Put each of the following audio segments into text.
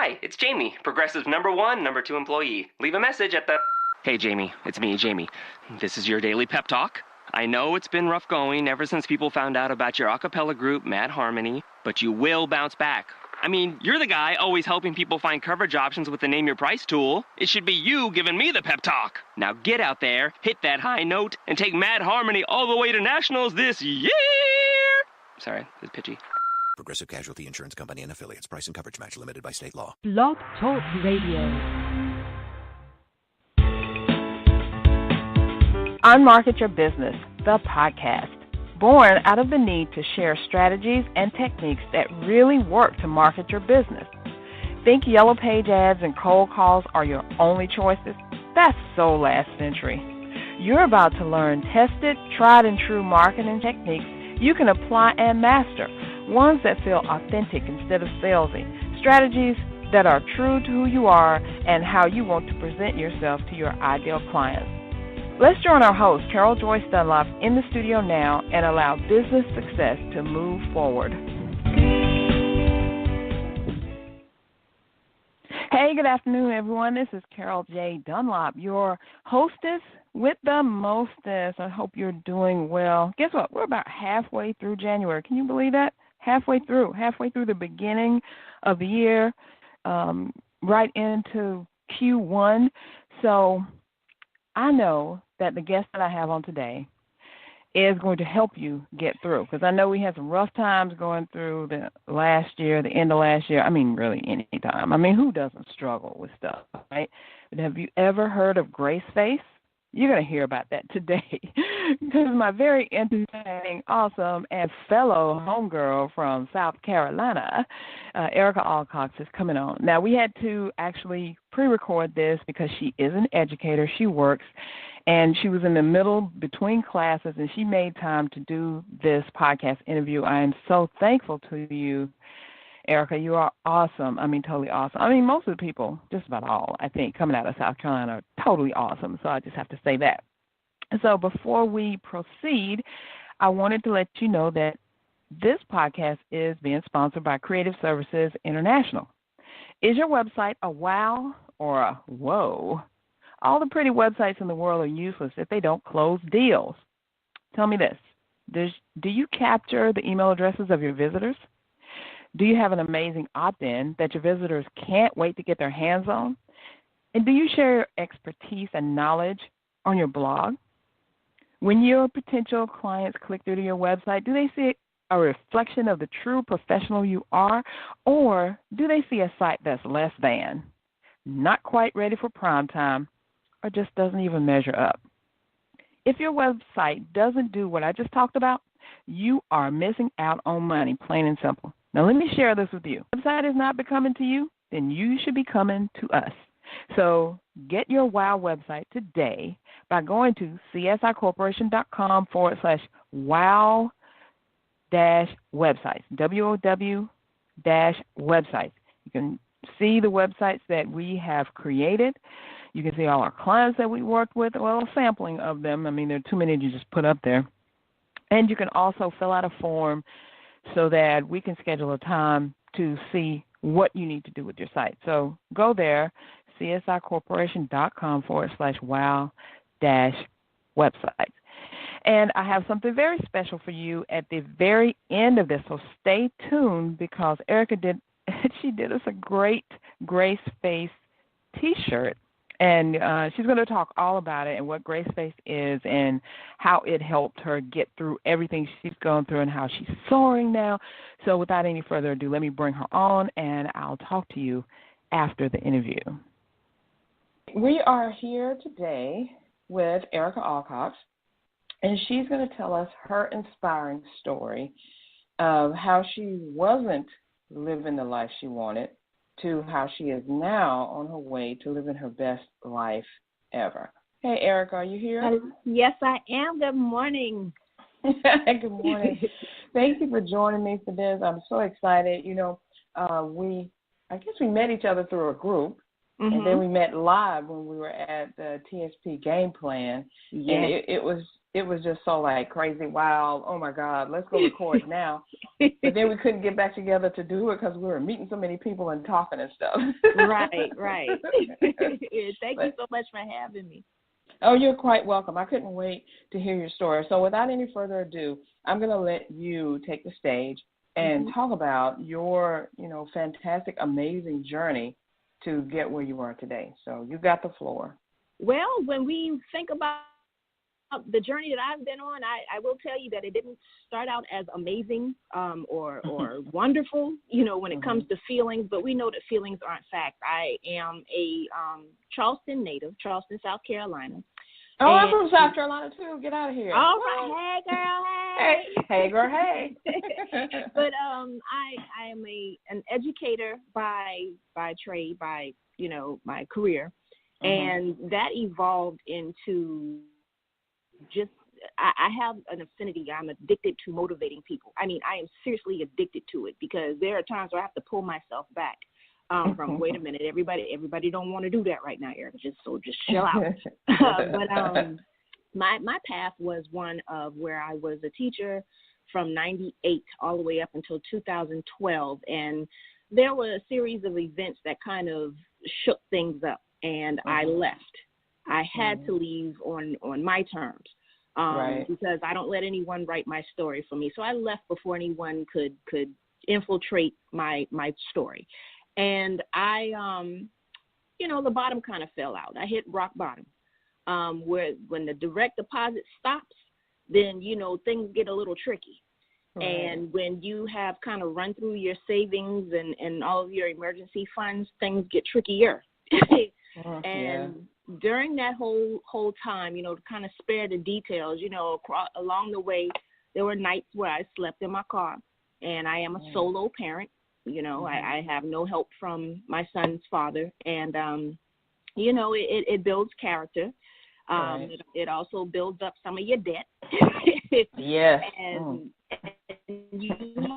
Hi, it's Jamie, Progressive #1, #2 employee. Leave a message at the... Hey, Jamie, it's me, Jamie. This is your daily pep talk. I know it's been rough going ever since people found out about your a cappella group, Mad Harmony, but you will bounce back. I mean, you're the guy always helping people find coverage options with the Name Your Price tool. It should be you giving me the pep talk. Now get out there, hit that high note, and take Mad Harmony all the way to nationals this year! Sorry, it's pitchy. Progressive Casualty Insurance Company and Affiliates. Price and coverage match limited by state law. Blog Talk Radio. Unmarket Your Business, the podcast. Born out of the need to share strategies and techniques that really work to market your business. Think yellow page ads and cold calls are your only choices? That's so last century. You're about to learn tested, tried and true marketing techniques you can apply and master. Ones that feel authentic instead of salesy. Strategies that are true to who you are and how you want to present yourself to your ideal clients. Let's join our host, Carol Joyce Dunlop, in the studio now and allow business success to move forward. Hey, good afternoon, everyone. This is Carol J. Dunlop, your hostess with the mostest. I hope you're doing well. Guess what? We're about halfway through January. Can you believe that? Halfway through the beginning of the year, right into Q1. So I know that the guest that I have on today is going to help you get through, because I know we had some rough times going through the last year, the end of last year. I mean, really any time. I mean, who doesn't struggle with stuff, right? But have you ever heard of Grace Face? You're going to hear about that today, because my very entertaining, awesome, and fellow homegirl from South Carolina, Erica Alcox, is coming on. Now, we had to actually pre-record this because she is an educator. She works, and she was in the middle between classes, and she made time to do this podcast interview. I am so thankful to you, Erica. You are awesome. I mean, totally awesome. I mean, most of the people, just about all, I think, coming out of South Carolina are totally awesome. So I just have to say that. And so before we proceed, I wanted to let you know that this podcast is being sponsored by Creative Services International. Is your website a wow or a whoa? All the pretty websites in the world are useless if they don't close deals. Tell me this. Do you capture the email addresses of your visitors? Do you have an amazing opt-in that your visitors can't wait to get their hands on? And do you share your expertise and knowledge on your blog? When your potential clients click through to your website, do they see a reflection of the true professional you are, or do they see a site that's less than, not quite ready for prime time, or just doesn't even measure up? If your website doesn't do what I just talked about, you are missing out on money, plain and simple. Now, let me share this with you. If the website is not becoming to you, then you should be coming to us. So get your WOW website today by going to csicorporation.com/wow-websites, WOW-websites. You can see the websites that we have created. You can see all our clients that we worked with, well, a sampling of them. I mean, there are too many to just put up there. And you can also fill out a form so that we can schedule a time to see what you need to do with your site. So go there, csicorporation.com/wow-websites. And I have something very special for you at the very end of this, so stay tuned, because Erica did us a great Grace Face T-shirt. And she's going to talk all about it and what Grace Face is and how it helped her get through everything she's gone through and how she's soaring now. So without any further ado, let me bring her on, and I'll talk to you after the interview. We are here today with Erica Alcox, and she's going to tell us her inspiring story of how she wasn't living the life she wanted to how she is now on her way to living her best life ever. Hey, Erica, are you here? Yes, I am. Good morning. Good morning. Thank you for joining me for this. I'm so excited. You know, I guess we met each other through a group, and then we met live when we were at the TSP Game Plan. Yes. And it was it was just so like crazy, wild. Oh my God, let's go record now. But then we couldn't get back together to do it because we were meeting so many people and talking and stuff. Right. Thank you so much for having me. Oh, you're quite welcome. I couldn't wait to hear your story. So without any further ado, I'm going to let you take the stage and talk about your, fantastic, amazing journey to get where you are today. So you got the floor. Well, when we think about the journey that I've been on, I will tell you that it didn't start out as amazing or wonderful, when it comes to feelings, but we know that feelings aren't fact. I am a Charleston native, Charleston, South Carolina. Oh, I'm from South Carolina, too. Get out of here. All right. Hey, girl, hey. Hey, girl, hey. But I am an educator by trade, by, my career. And that evolved into just, I have an affinity. I'm addicted to motivating people. I mean, I am seriously addicted to it because there are times where I have to pull myself back from, wait a minute, everybody don't want to do that right now, Erica. Just chill out. But my path was one of where I was a teacher from 98 all the way up until 2012. And there were a series of events that kind of shook things up, and I left. I had to leave on my terms because I don't let anyone write my story for me. So I left before anyone could infiltrate my story. And I, the bottom kind of fell out. I hit rock bottom where when the direct deposit stops, then, things get a little tricky. Right. And when you have kind of run through your savings and all of your emergency funds, things get trickier. And during that whole time, to kind of spare the details, along the way, there were nights where I slept in my car, and I am a solo parent. I have no help from my son's father, and, it builds character. It also builds up some of your debt. Yes. And you make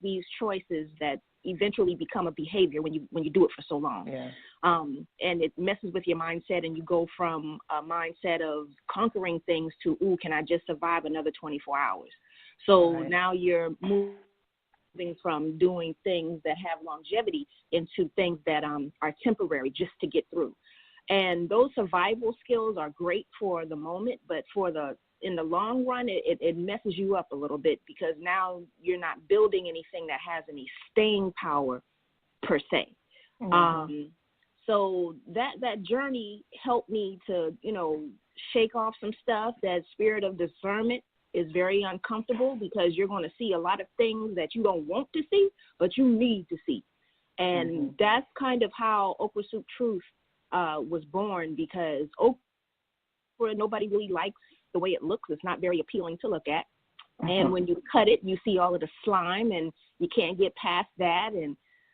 these choices that eventually become a behavior when you do it for so long. Yeah. And it messes with your mindset, and you go from a mindset of conquering things to, can I just survive another 24 hours? So now you're moving from doing things that have longevity into things that are temporary just to get through. And those survival skills are great for the moment, but in the long run, it messes you up a little bit because now you're not building anything that has any staying power per se. So that journey helped me to, shake off some stuff. That spirit of discernment is very uncomfortable because you're going to see a lot of things that you don't want to see, but you need to see. And that's kind of how Okra Soup Truth was born, because okra, nobody really likes the way it looks. It's not very appealing to look at. And when you cut it, you see all of the slime, and you can't get past that.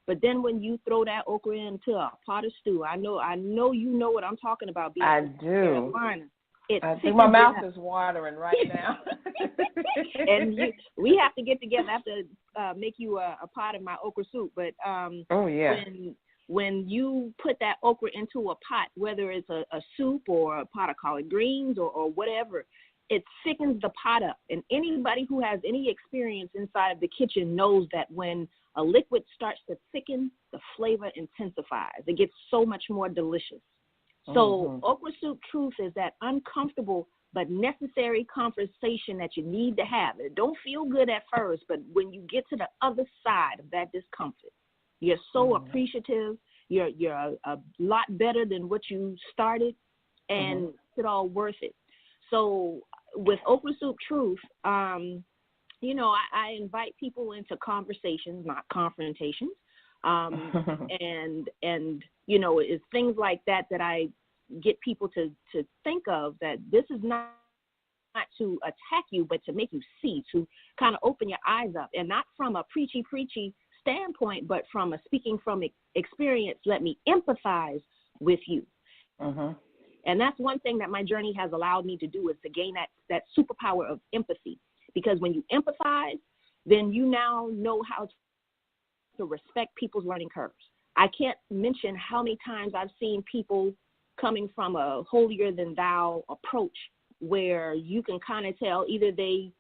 But then when you throw that okra into a pot of stew, I know you know what I'm talking about. I do. I think my mouth is watering right now. And we have to get together. I have to make you a pot of my okra soup. But when you put that okra into a pot, whether it's a soup or a pot of collard greens or whatever, it thickens the pot up. And anybody who has any experience inside of the kitchen knows that when a liquid starts to thicken, the flavor intensifies. It gets so much more delicious. So Okra Soup Truth is that uncomfortable but necessary conversation that you need to have. It don't feel good at first, but when you get to the other side of that discomfort, you're so appreciative. You're a lot better than what you started, and it's all worth it. So with Okra Soup Truth, I invite people into conversations, not confrontations. And it's things like that I get people to think of, that this is not to attack you, but to make you see, to kind of open your eyes up, and not from a preachy standpoint, but from a speaking from experience. Let me empathize with you. And that's one thing that my journey has allowed me to do, is to gain that superpower of empathy. Because when you empathize, then you now know how to respect people's learning curves. I can't mention how many times I've seen people coming from a holier than thou approach where you can kind of tell either they,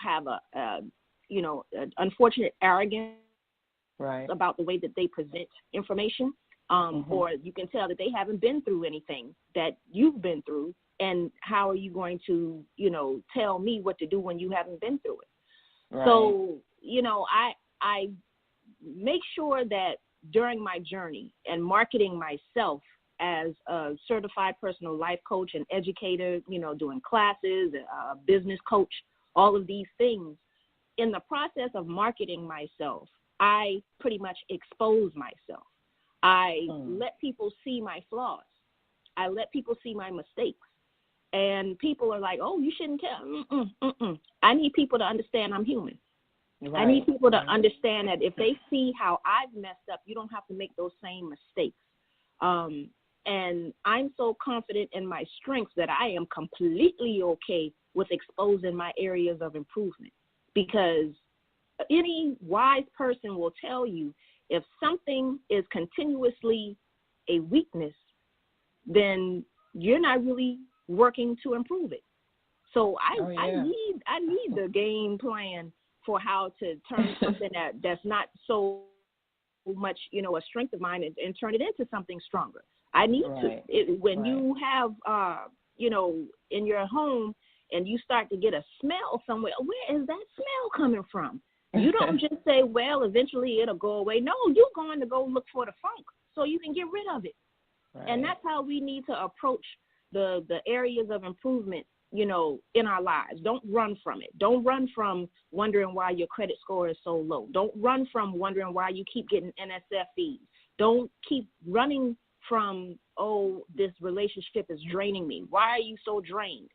have an unfortunate arrogance about the way that they present information, or you can tell that they haven't been through anything that you've been through, and how are you going to, tell me what to do when you haven't been through it? Right. So, I make sure that during my journey and marketing myself as a certified personal life coach and educator, doing classes, a business coach, all of these things, in the process of marketing myself, I pretty much expose myself. I let people see my flaws. I let people see my mistakes. And people are like, oh, you shouldn't tell. I need people to understand I'm human. Right. I need people to understand that if they see how I've messed up, you don't have to make those same mistakes. And I'm so confident in my strengths that I am completely okay with exposing my areas of improvement, because any wise person will tell you if something is continuously a weakness, then you're not really working to improve it. So I need the game plan for how to turn something that's not so much, a strength of mine and turn it into something stronger. I need to. When you have, in your home and you start to get a smell somewhere, where is that smell coming from? You don't just say, well, eventually it'll go away. No, you're going to go look for the funk so you can get rid of it. Right. And that's how we need to approach the areas of improvement, in our lives. Don't run from it. Don't run from wondering why your credit score is so low. Don't run from wondering why you keep getting NSF fees. Don't keep running from, oh, this relationship is draining me. Why are you so drained?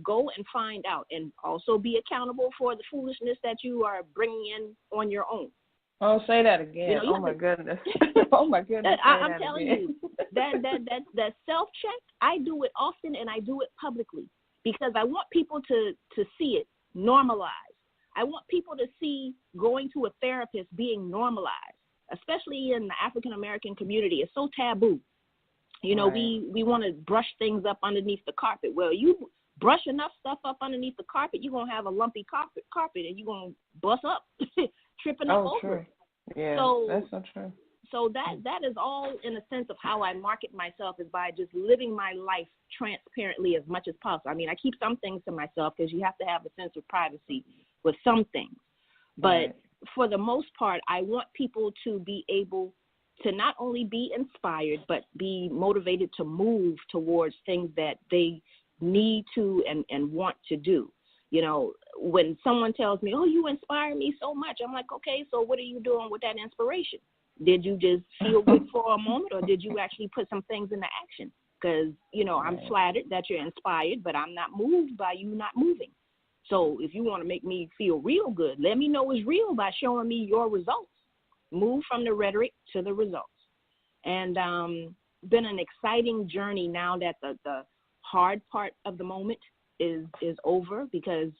Go and find out, and also be accountable for the foolishness that you are bringing in on your own. Oh, say that again. Oh, my goodness. Oh, my goodness. I'm telling you, that self-check, I do it often, and I do it publicly, because I want people to see it normalized. I want people to see going to a therapist being normalized, especially in the African-American community. It's so taboo. We want to brush things up underneath the carpet. Well, you brush enough stuff up underneath the carpet, you're going to have a lumpy carpet, and you're going to bust up, tripping up over it. Yeah, that's so true. So that is all in a sense of how I market myself, is by just living my life transparently as much as possible. I mean, I keep some things to myself because you have to have a sense of privacy with some things. But for the most part, I want people to be able to not only be inspired, but be motivated to move towards things that they need to and want to do. When someone tells me, oh, you inspire me so much, I'm like, okay, so what are you doing with that inspiration? Did you just feel good for a moment, or did you actually put some things into action? Because, I'm flattered that you're inspired, but I'm not moved by you not moving. So if you want to make me feel real good, let me know it's real by showing me your results. Move from the rhetoric to the results. And been an exciting journey now that the hard part of the moment is over, because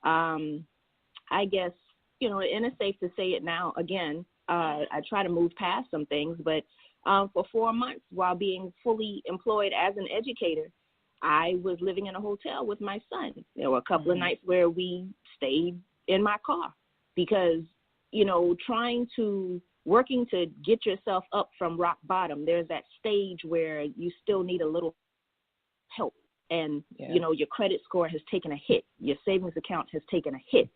I guess, and it's safe to say it now again, I try to move past some things, but for 4 months while being fully employed as an educator, I was living in a hotel with my son. There were a couple of nights where we stayed in my car because, working to get yourself up from rock bottom, there's that stage where you still need a little help. And, your credit score has taken a hit. Your savings account has taken a hit.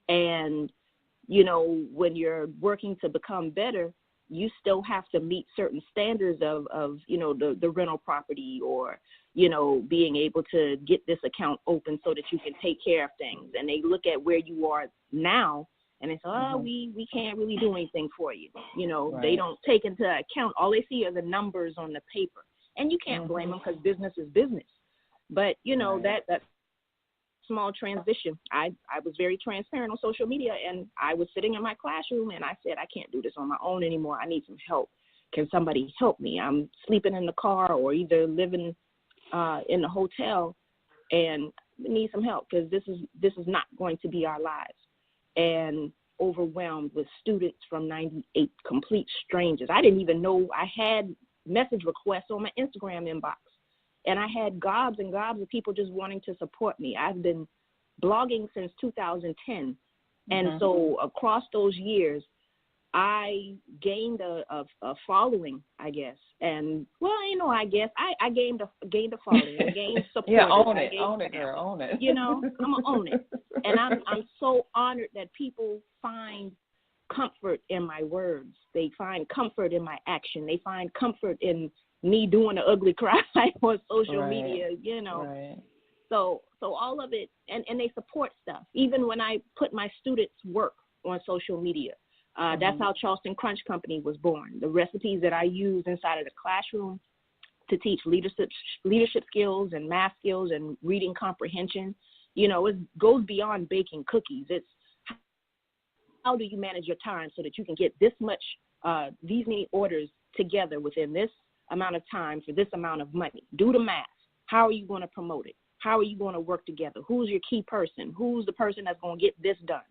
And, when you're working to become better, you still have to meet certain standards of the rental property, or, being able to get this account open so that you can take care of things. And they look at where you are now, and they say, oh, we can't really do anything for you. They don't take into account. All they see are the numbers on the paper. And you can't blame them, because business is business. But, that small transition, I was very transparent on social media, and I was sitting in my classroom, and I said, I can't do this on my own anymore. I need some help. Can somebody help me? I'm sleeping in the car or either living in the hotel, and need some help, because this is not going to be our lives. And overwhelmed with students from 98, complete strangers. I didn't even know I had message requests on my Instagram inbox. And I had gobs and gobs of people just wanting to support me. I've been blogging since 2010. And so across those years, I gained a following, I guess. And, well, I guess I gained a following. I gained support. Yeah, own it, girl, own it. I'm going to own it. And I'm so honored that people find comfort in my words. They find comfort in my action. They find comfort in me doing an ugly cry on social media, Right. So all of it, and they support stuff. Even when I put my students' work on social media, that's how Charleston Crunch Company was born. The recipes that I use inside of the classroom to teach leadership skills and math skills and reading comprehension, it goes beyond baking cookies. It's how do you manage your time so that you can get this much, these many orders together within this amount of time for this amount of money. Do the math. How are you going to promote it? How are you going to work together? Who's your key person? Who's the person that's going to get this done?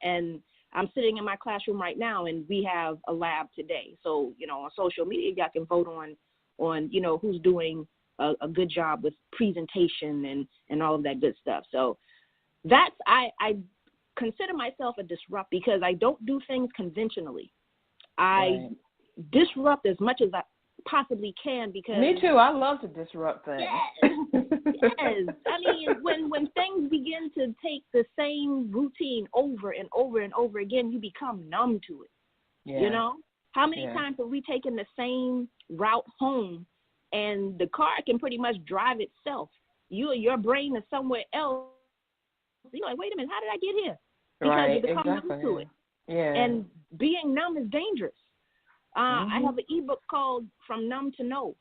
And I'm sitting in my classroom right now, and we have a lab today. So, on social media, y'all can vote on who's doing a good job with presentation and all of that good stuff. So that's, I consider myself a disrupt because I don't do things conventionally. I disrupt as much as I possibly can because me too. I love to disrupt things. Yes. I mean, when things begin to take the same routine over and over and over again, you become numb to it. Yeah. How many times have we taken the same route home and the car can pretty much drive itself? Your brain is somewhere else. You're like, wait a minute, how did I get here? Because you become numb to it. Yeah. And being numb is dangerous. I have an ebook called From Numb to Know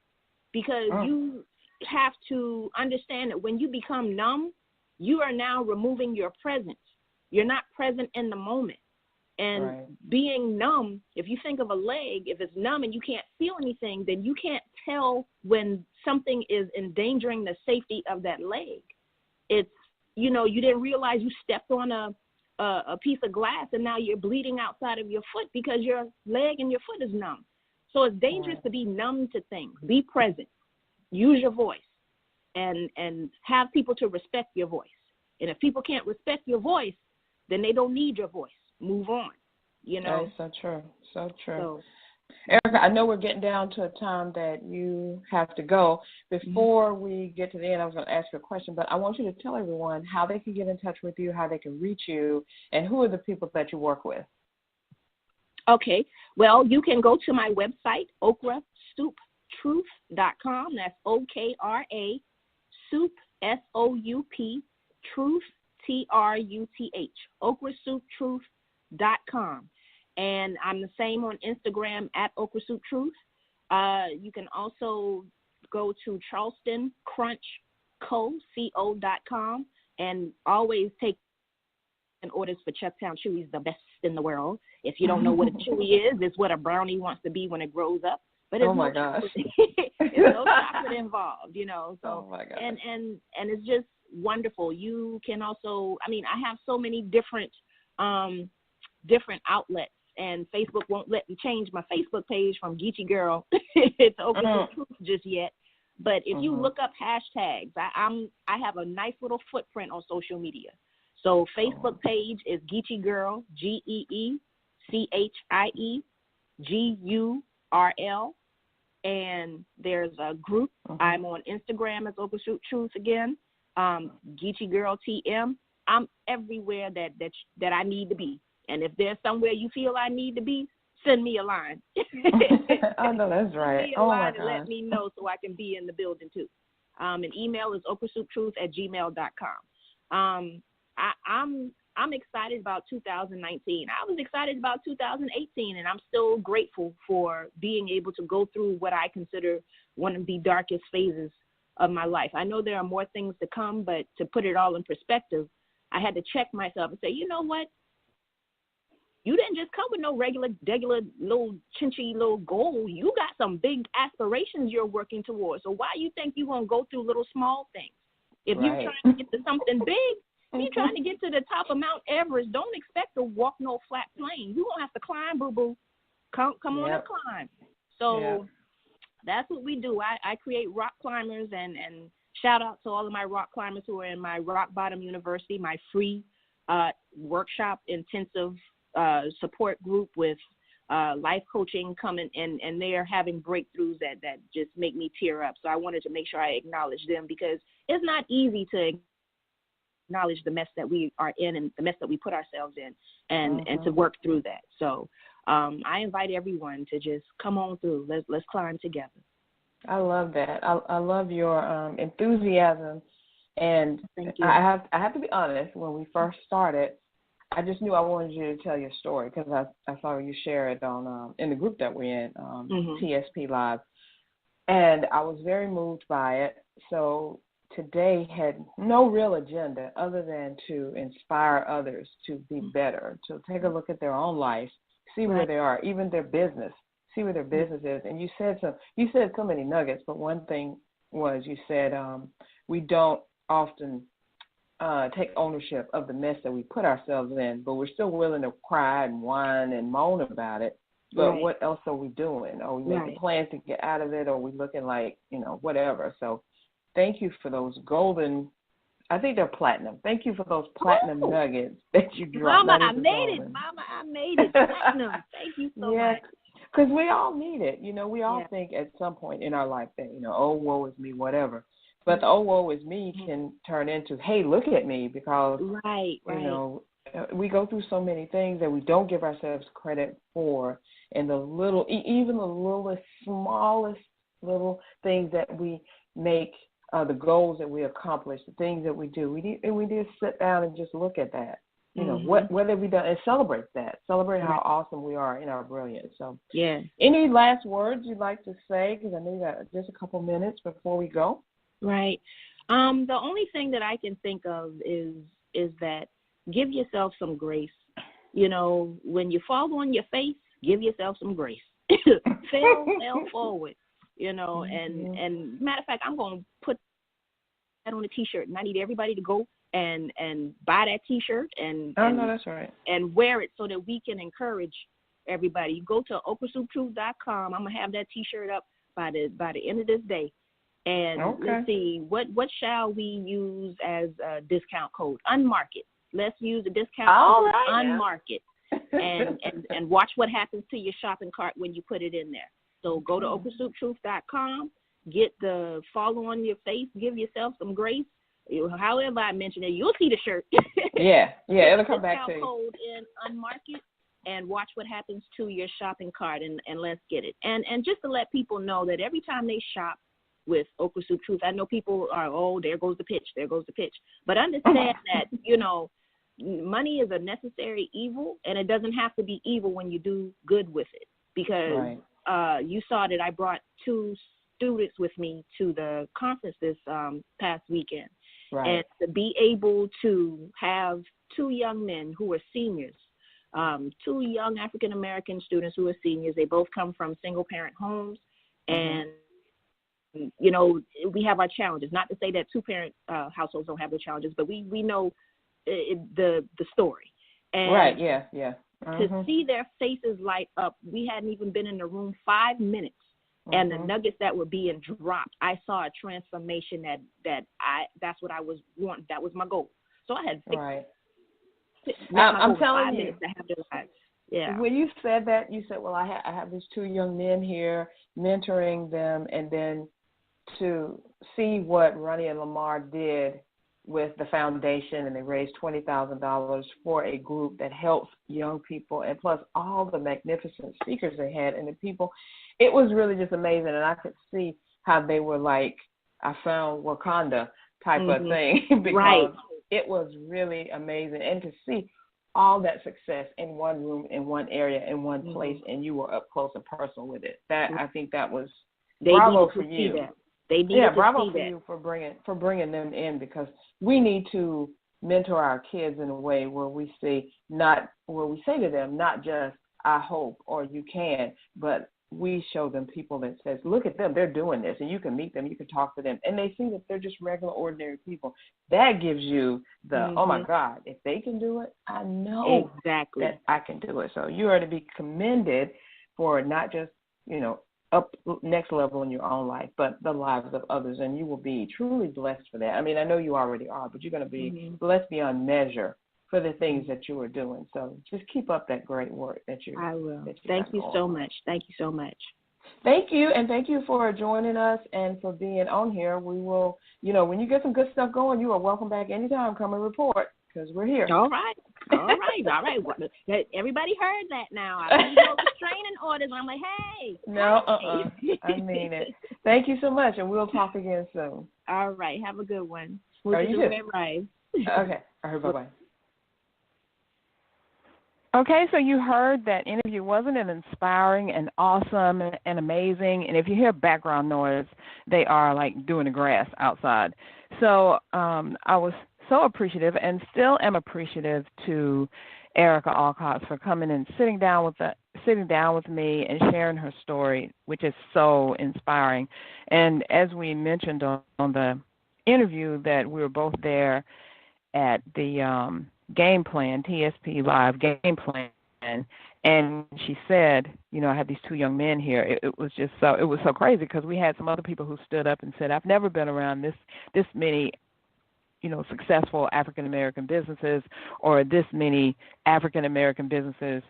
because you have to understand that when you become numb, you are now removing your presence. You're not present in the moment. And being numb, if you think of a leg, if it's numb and you can't feel anything, then you can't tell when something is endangering the safety of that leg. It's, you didn't realize you stepped on a piece of glass and now you're bleeding outside of your foot because your leg and your foot is numb. So it's dangerous to be numb to things. Be present. Use your voice and have people to respect your voice. And if people can't respect your voice, then they don't need your voice. Move on, That is so true. So true. So, Erica, I know we're getting down to a time that you have to go. Before we get to the end, I was going to ask you a question, but I want you to tell everyone how they can get in touch with you, how they can reach you, and who are the people that you work with. Okay. Well, you can go to my website, okrasouptruth.com. That's OKRA, soup, SOUP, truth, TRUTH, okrasouptruth.com. And I'm the same on Instagram at okrasouptruth. You can also go to charlestoncrunchco.com and always take orders for Chucktown Chewies, the best in the world. If you don't know what a chewy is, it's what a brownie wants to be when it grows up. But it's my gosh. There's no chocolate involved, So, oh my gosh. And it's just wonderful. You can also, I have so many different outlets, and Facebook won't let me change my Facebook page from Geechee Girl to Okra Truth just yet. But if you look up hashtags, I have a nice little footprint on social media. So Facebook page is Geechee Girl, GeeChieGurl, and there's a group. I'm on Instagram as Okra Truth again. Geechee Girl TM. I'm everywhere that I need to be. And if there's somewhere you feel I need to be, send me a line. I know that's right. Send me a line and let me know so I can be in the building too. An email is okrasouptruth@gmail.com. I'm excited about 2019. I was excited about 2018, and I'm still grateful for being able to go through what I consider one of the darkest phases of my life. I know there are more things to come, but to put it all in perspective, I had to check myself and say, you know what? You didn't just come with no regular little chinchy little goal. You got some big aspirations you're working towards. So why you think you're going to go through little small things? If you're trying to get to something big, you're trying to get to the top of Mount Everest, don't expect to walk no flat plane. You're going to have to climb, boo-boo. Come on and climb. So That's what we do. I create rock climbers, and shout out to all of my rock climbers who are in my Rock Bottom University, my free workshop intensive support group with life coaching coming, and they are having breakthroughs that just make me tear up. So I wanted to make sure I acknowledge them, because it's not easy to acknowledge the mess that we are in and the mess that we put ourselves in, and to work through that. So I invite everyone to just come on through. Let's climb together. I love that. I love your enthusiasm, and thank you. I have to be honest. When we first started, I just knew I wanted you to tell your story, because I saw you share it on in the group that we're in, TSP Live, and I was very moved by it. So today had no real agenda other than to inspire others to be better, to take a look at their own life, see where they are, even their business, see where their business is. And you said so many nuggets, but one thing was, you said we don't often take ownership of the mess that we put ourselves in, but we're still willing to cry and whine and moan about it. But what else are we doing? Are we making plans to get out of it? Or are we looking like, whatever? So thank you for those golden, I think they're platinum. Thank you for those platinum nuggets that you dropped. Mama, I made it. Platinum. Thank you so much. Because we all need it. We all think at some point in our life that, oh, woe is me, whatever. But the oh, woe is me can turn into, hey, look at me, because, we go through so many things that we don't give ourselves credit for. And the little, even the littlest, smallest little things that we make, the goals that we accomplish, the things that we do, we need to sit down and just look at that. What have we done, and celebrate that. Celebrate how awesome we are in our brilliance. So, any last words you'd like to say? Because I know you got just a couple minutes before we go. Right. The only thing that I can think of is that give yourself some grace. When you fall on your face, give yourself some grace. Fail forward. And matter of fact, I'm going to put that on a T-shirt, and I need everybody to go and buy that T-shirt and that's right, and wear it so that we can encourage everybody. You go to okrasouptruth.com. I'm gonna have that T-shirt up by the end of this day. And let's see, what shall we use as a discount code? Unmarket. Let's use a discount code, Unmarket, and watch what happens to your shopping cart when you put it in there. So go to okrasouptruth.com, get the follow on your face, give yourself some grace. However I mentioned it, you'll see the shirt. It'll come back to you. Discount code in Unmarket, and watch what happens to your shopping cart, and let's get it. And just to let people know that every time they shop with Okra Soup Truth, I know people are, there goes the pitch. But understand that, money is a necessary evil, and it doesn't have to be evil when you do good with it. Because you saw that I brought 2 students with me to the conference this past weekend. And to be able to have 2 young men who are seniors, 2 young African-American students who are seniors, they both come from single-parent homes, and we have our challenges. Not to say that 2-parent households don't have their challenges, but we know the story. And to see their faces light up, we hadn't even been in the room 5 minutes, and the nuggets that were being dropped, I saw a transformation that's what I was wanting. That was my goal. So I had I'm telling you, to have their lives. Yeah. When you said that, you said, well, I have these 2 young men here, mentoring them, and then to see what Ronnie and Lamar did with the foundation, and they raised $20,000 for a group that helps young people, and plus all the magnificent speakers they had and the people. It was really just amazing, and I could see how they were like, I found Wakanda type of thing, because it was really amazing. And to see all that success in one room, in one area, in one place, and you were up close and personal with it. I think that was bravo for you. Bravo for you for bringing them in, because we need to mentor our kids in a way where we say to them, not just I hope or you can, but we show them people that says, look at them, they're doing this, and you can meet them, you can talk to them, and they see that they're just regular, ordinary people. That gives you the, oh my God, if they can do it, I know that I can do it. So you are to be commended for not just, up next level in your own life, but the lives of others, and you will be truly blessed for that. I mean, I know you already are, but you're going to be blessed beyond measure for the things that you are doing. So just keep up that great work that you. I will. Thank you so much. Thank you so much. Thank you, and thank you for joining us and for being on here. We will, when you get some good stuff going, you are welcome back anytime. Come and report, because we're here. All right. Well, everybody heard that now. I leave those restraining orders. I'm like, hey. No, I mean it. Thank you so much, and we'll talk again soon. All right. Have a good one. You too. Right. Okay. All right. Bye-bye. Okay, so you heard that interview. Wasn't it inspiring and awesome and amazing? And if you hear background noise, they are like doing the grass outside. So I was so appreciative and still am appreciative to Erica Alcox for coming and sitting down with me and sharing her story, which is so inspiring. And as we mentioned on the interview, that we were both there at the game plan, TSP Live game plan, and she said, I have these two young men here. It was so crazy, because we had some other people who stood up and said, I've never been around this many, successful African American businesses, or this many African American businesses,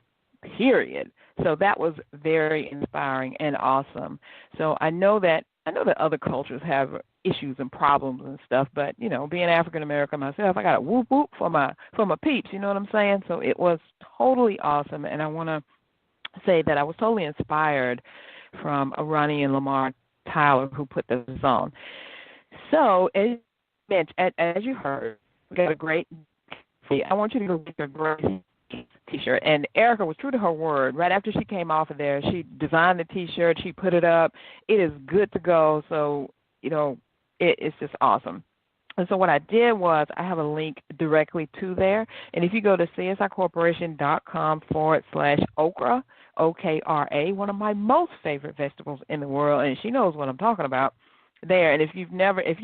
period. So that was very inspiring and awesome. So I know that other cultures have issues and problems and stuff, but being African American myself, I got a whoop whoop for my peeps. You know what I'm saying? So it was totally awesome, and I want to say that I was totally inspired from Ronnie and Lamar Tyler, who put this on. So as you heard, we got a great. I want you to go get a great T-shirt, and Erica was true to her word. Right after she came off of there, she designed the T-shirt, she put it up. It is good to go. So it's just awesome. And so what I did was I have a link directly to there, and if you go to csicorporation.com/okra, OKRA, one of my most favorite vegetables in the world, and she knows what I'm talking about. There, and if you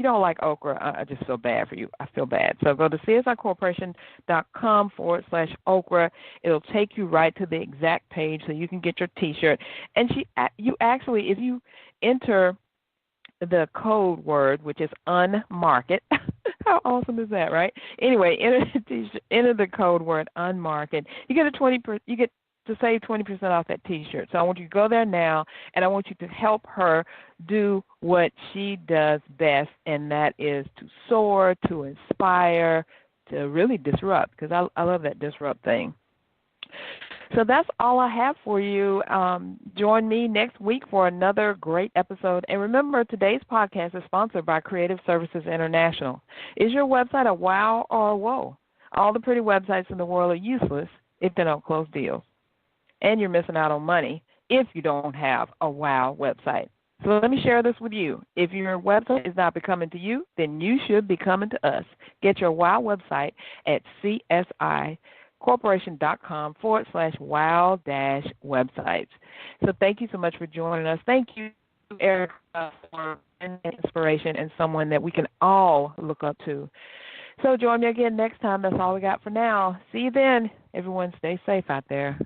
don't like okra, I just feel bad for you. I feel bad. So go to csicorporation.com/okra. It'll take you right to the exact page so you can get your T-shirt. And you actually, if you enter the code word, which is unmarket, how awesome is that, right? Anyway, enter the code word unmarket. You get to save 20% off that T-shirt. So I want you to go there now, and I want you to help her do what she does best, and that is to soar, to inspire, to really disrupt, because I love that disrupt thing. So that's all I have for you. Join me next week for another great episode. And remember, today's podcast is sponsored by Creative Services International. Is your website a wow or a whoa? All the pretty websites in the world are useless if they don't close deals. And you're missing out on money if you don't have a wow website. So let me share this with you. If your website is not becoming to you, then you should be coming to us. Get your wow website at csicorporation.com/wow-websites. So thank you so much for joining us. Thank you, Erica, for an inspiration and someone that we can all look up to. So join me again next time. That's all we got for now. See you then. Everyone stay safe out there.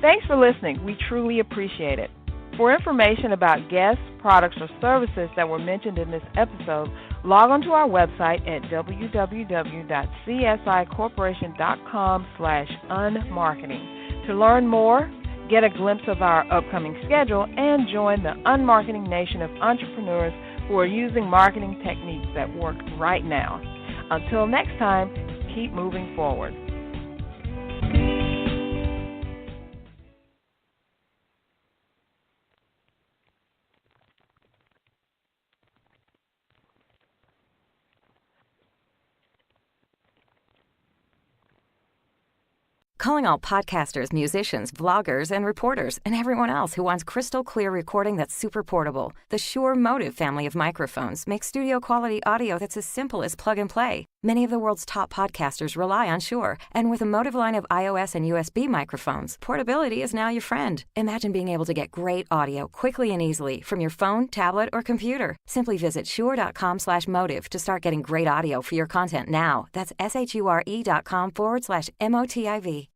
Thanks for listening. We truly appreciate it. For information about guests, products, or services that were mentioned in this episode, log on to our website at www.csicorporation.com/unmarketing. To learn more, get a glimpse of our upcoming schedule, and join the unmarketing nation of entrepreneurs who are using marketing techniques that work right now. Until next time, keep moving forward. Calling all podcasters, musicians, vloggers, and reporters, and everyone else who wants crystal clear recording that's super portable. The Shure Motive family of microphones makes studio quality audio that's as simple as plug and play. Many of the world's top podcasters rely on Shure, and with a Motive line of iOS and USB microphones, portability is now your friend. Imagine being able to get great audio quickly and easily from your phone, tablet, or computer. Simply visit shure.com/motive to start getting great audio for your content now. That's SHURE.com/MOTIV.